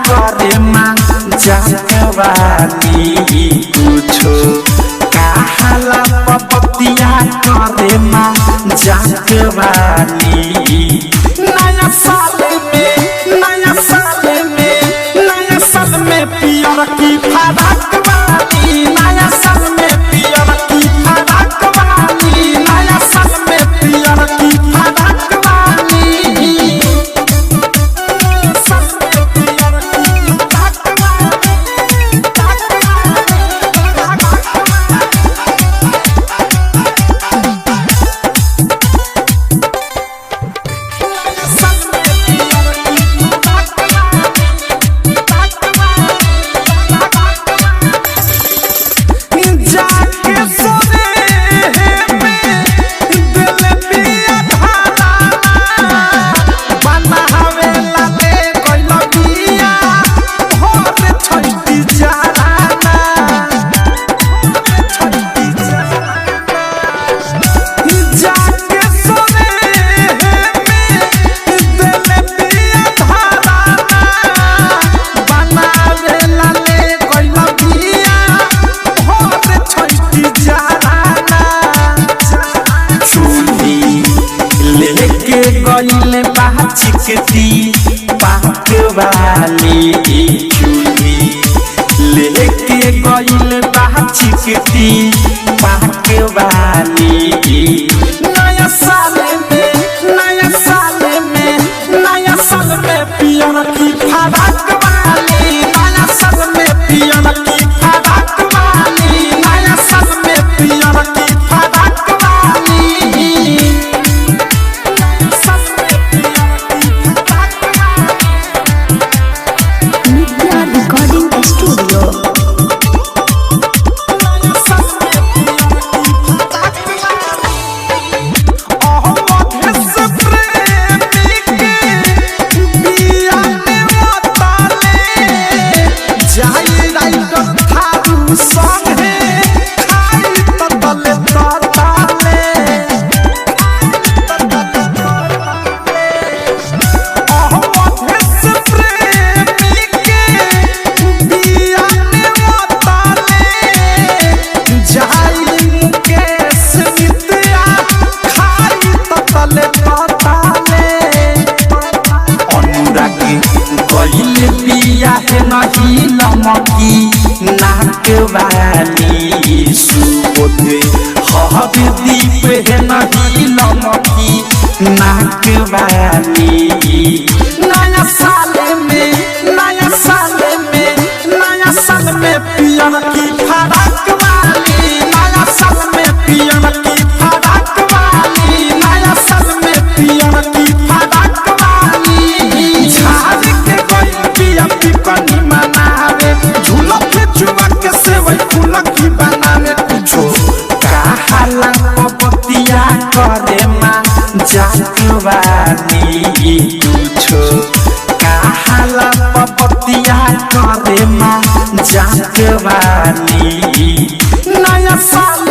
करे माँ जागवानी कुछो कहाला पपतिया करे माँ जागवानी नया साल में पियर की फराक वाली नया साल में पियर की फराक वाली नया साल में पियर की फराक वाली गइले बाचिकती पाक वाली चूड़ी लेके गइले बाचिकती पाक वाली नया साल में पियर की फराक वाली नया साल में पियर की फराक वाली नया साल में पियर की फराक वाली नहीं नमकी नाक वाली सुबोध हब दीप है नहीं नमकी नाक वाली नया साल में पियर की फराक वाली नया साल में पियर की फराक वाली नया साल में पियर की फराक वाली झाड़ के कोई पिया पिपनी मनावे झूला पे चुमा के सेवई फूल की बनावे कुछो कहाला पपतिया करे माँ जागवानी कुछो कहाला पपतिया करे माँ जागवानी नया साल